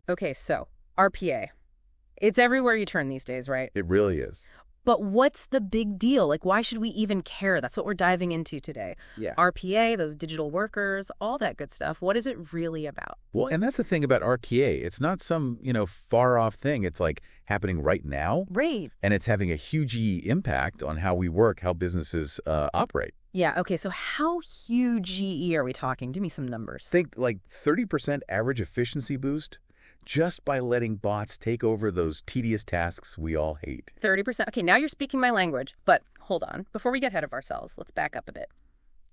Okay, so RPA. It's everywhere you turn these days, right? It really is. But what's the big deal? Like, why should we even care? That's what we're diving into today. Yeah. RPA, those digital workers, all that good stuff. What is it really about? Well, and that's the thing about RPA. It's not some, far off thing. It's like happening right now. Right. And it's having a huge impact on how we work, how businesses operate. Yeah, okay, so how huge GE are we talking? Give me some numbers. Think like 30% average efficiency boost just by letting bots take over those tedious tasks we all hate. 30%. Okay, now you're speaking my language. But hold on. Before we get ahead of ourselves, let's back up a bit.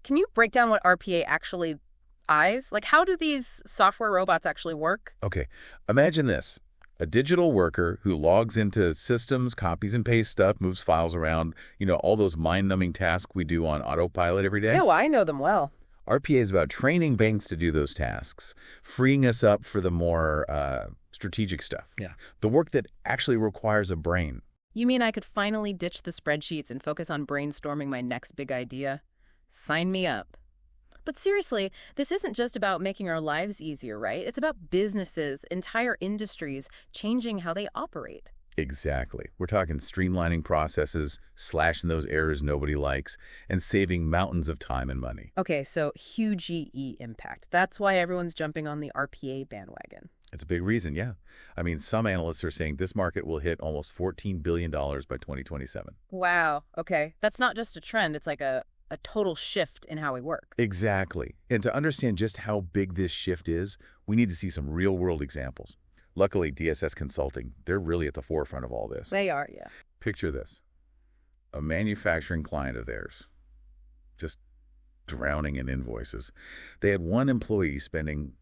Can you break down what RPA actually is? Like, how do these software robots actually work? Okay, imagine this. A digital worker who logs into systems, copies and pastes stuff, moves files around, all those mind-numbing tasks we do on autopilot every day. Yeah, well, I know them well. RPA is about training banks to do those tasks, freeing us up for the more strategic stuff. Yeah. The work that actually requires a brain. You mean I could finally ditch the spreadsheets and focus on brainstorming my next big idea? Sign me up. But seriously, this isn't just about making our lives easier, right? It's about businesses, entire industries, changing how they operate. Exactly. We're talking streamlining processes, slashing those errors nobody likes, and saving mountains of time and money. Okay, so huge GE impact. That's why everyone's jumping on the RPA bandwagon. It's a big reason, yeah. I mean, some analysts are saying this market will hit almost $14 billion by 2027. Wow. Okay. That's not just a trend. It's like a total shift in how we work. Exactly. And to understand just how big this shift is, we need to see some real-world examples. Luckily, DSS Consulting, they're really at the forefront of all this. They are, yeah. Picture this. A manufacturing client of theirs, just drowning in invoices. They had one employee spending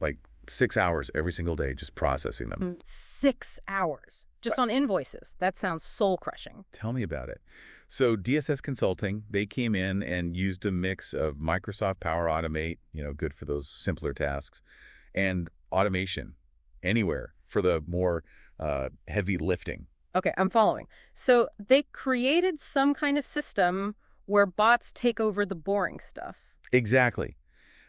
like 6 hours every single day just processing them. 6 hours just on invoices. That sounds soul-crushing. Tell me about it. So DSS Consulting, they came in and used a mix of Microsoft Power Automate, good for those simpler tasks, and automation anywhere for the more heavy lifting. Okay, I'm following. So they created some kind of system where bots take over the boring stuff. Exactly.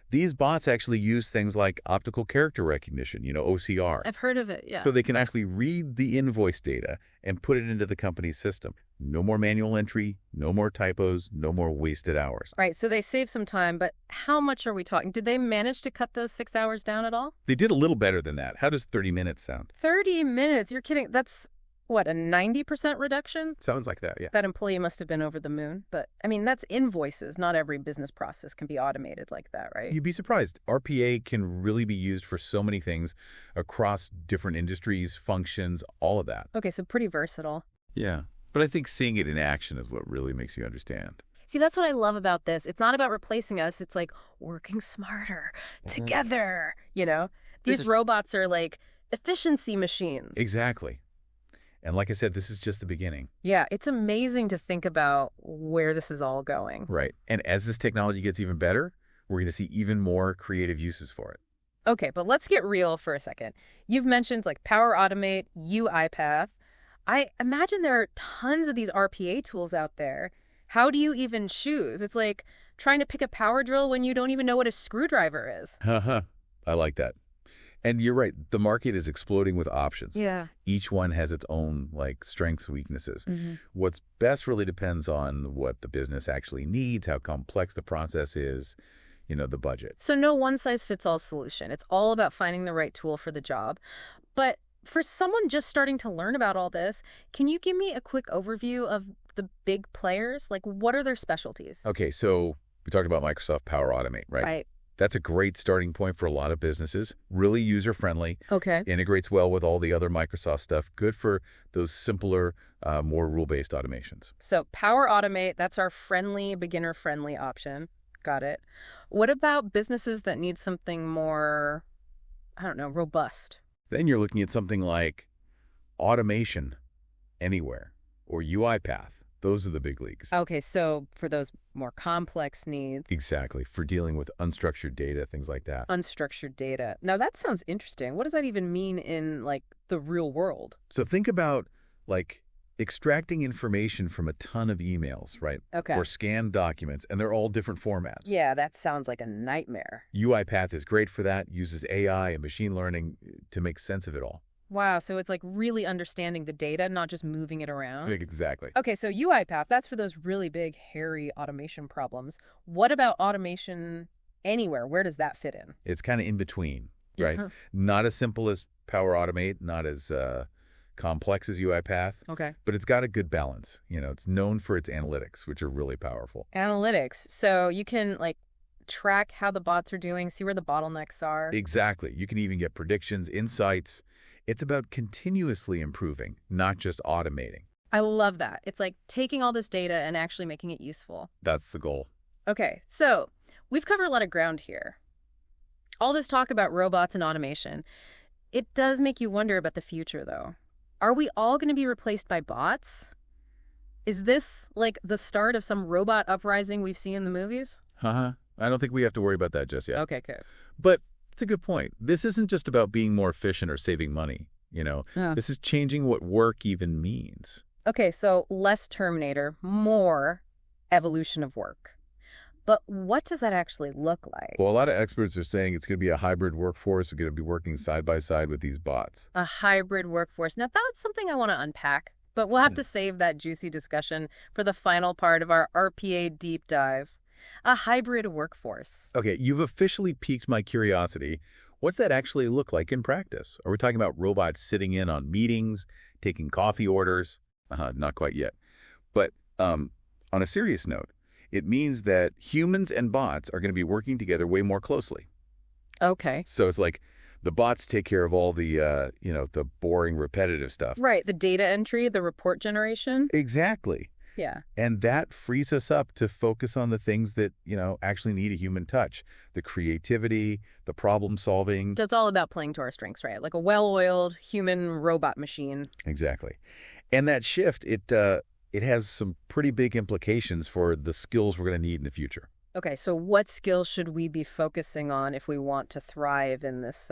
These bots actually use things like optical character recognition, OCR. I've heard of it, yeah. So they can actually read the invoice data and put it into the company's system. No more manual entry, no more typos, no more wasted hours. Right, so they save some time, but how much are we talking? Did they manage to cut those 6 hours down at all? They did a little better than that. How does 30 minutes sound? 30 minutes? You're kidding. That's, what, a 90% reduction? Sounds like that, yeah. That employee must have been over the moon. But, I mean, that's invoices. Not every business process can be automated like that, right? You'd be surprised. RPA can really be used for so many things across different industries, functions, all of that. Okay, so pretty versatile. Yeah. But I think seeing it in action is what really makes you understand. See, that's what I love about this. It's not about replacing us. It's like working smarter together, These robots are like efficiency machines. Exactly. And like I said, this is just the beginning. Yeah, it's amazing to think about where this is all going. Right. And as this technology gets even better, we're going to see even more creative uses for it. Okay, but let's get real for a second. You've mentioned like Power Automate, UiPath. I imagine there are tons of these RPA tools out there. How do you even choose? It's like trying to pick a power drill when you don't even know what a screwdriver is. I like that. And you're right. The market is exploding with options. Yeah. Each one has its own strengths, weaknesses. Mm-hmm. What's best really depends on what the business actually needs, how complex the process is, the budget. So no one-size-fits-all solution. It's all about finding the right tool for the job. But for someone just starting to learn about all this, can you give me a quick overview of the big players? Like, what are their specialties? Okay, so we talked about Microsoft Power Automate, right? Right. That's a great starting point for a lot of businesses. Really user-friendly. Okay. Integrates well with all the other Microsoft stuff. Good for those simpler, more rule-based automations. So Power Automate, that's our friendly, beginner-friendly option. Got it. What about businesses that need something more, robust? Then you're looking at something like Automation Anywhere or UiPath. Those are the big leagues. Okay, so for those more complex needs. Exactly. For dealing with unstructured data, things like that. Unstructured data. Now, that sounds interesting. What does that even mean in, the real world? So think about, extracting information from a ton of emails, right? Okay. Or scanned documents, and they're all different formats. Yeah, that sounds like a nightmare. UiPath is great for that, uses AI and machine learning to make sense of it all. Wow, so it's like really understanding the data, not just moving it around? Exactly. Okay, so UiPath, that's for those really big, hairy automation problems. What about automation anywhere? Where does that fit in? It's kind of in between, right? Not as simple as Power Automate, not as complex as UiPath, Okay. but it's got a good balance. It's known for its analytics, which are really powerful. Analytics. So you can like track how the bots are doing, see where the bottlenecks are. Exactly. You can even get predictions, insights. It's about continuously improving, not just automating. I love that. It's like taking all this data and actually making it useful. That's the goal. Okay, so we've covered a lot of ground here. All this talk about robots and automation. It does make you wonder about the future, though. Are we all going to be replaced by bots? Is this like the start of some robot uprising we've seen in the movies? I don't think we have to worry about that just yet. Okay, good. But it's a good point. This isn't just about being more efficient or saving money. This is changing what work even means. Okay, so less Terminator, more evolution of work. But what does that actually look like? Well, a lot of experts are saying it's going to be a hybrid workforce. We're going to be working side by side with these bots. A hybrid workforce. Now, that's something I want to unpack, but we'll have to save that juicy discussion for the final part of our RPA deep dive. A hybrid workforce. Okay, you've officially piqued my curiosity. What's that actually look like in practice? Are we talking about robots sitting in on meetings, taking coffee orders? Not quite yet. But on a serious note, it means that humans and bots are going to be working together way more closely. Okay. So it's like the bots take care of all the, the boring, repetitive stuff. Right, the data entry, the report generation. Exactly. Yeah. And that frees us up to focus on the things that, actually need a human touch. The creativity, the problem solving. So it's all about playing to our strengths, right? Like a well-oiled human robot machine. Exactly. And that shift, it has some pretty big implications for the skills we're going to need in the future. Okay, so what skills should we be focusing on if we want to thrive in this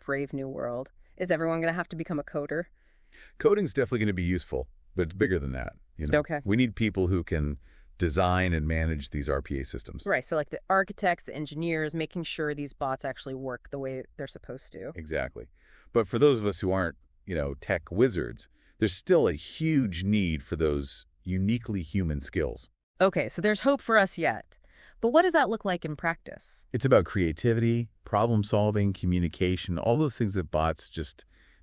brave new world? Is everyone going to have to become a coder? Coding's definitely going to be useful, but it's bigger than that. Okay. We need people who can design and manage these RPA systems. Right, so like the architects, the engineers, making sure these bots actually work the way they're supposed to. Exactly. But for those of us who aren't, tech wizards, there's still a huge need for those uniquely human skills. Okay, so there's hope for us yet. But what does that look like in practice? It's about creativity, problem solving, communication, all those things that bots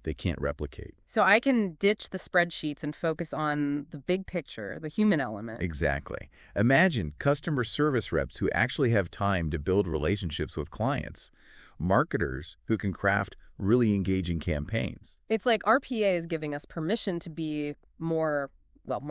they can't replicate. So I can ditch the spreadsheets and focus on the big picture, the human element. Exactly. Imagine customer service reps who actually have time to build relationships with clients, marketers who can craft really engaging campaigns. It's like RPA is giving us permission to be more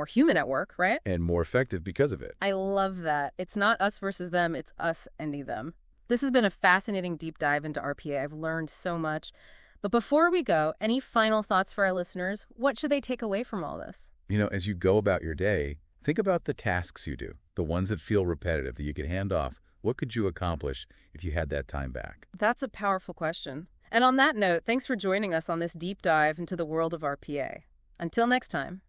human at work, right? And more effective because of it. I love that. It's not us versus them, it's us and them. This has been a fascinating deep dive into RPA. I've learned so much. But before we go, any final thoughts for our listeners? What should they take away from all this? As you go about your day, think about the tasks you do, the ones that feel repetitive, that you could hand off. What could you accomplish if you had that time back? That's a powerful question. And on that note, thanks for joining us on this deep dive into the world of RPA. Until next time.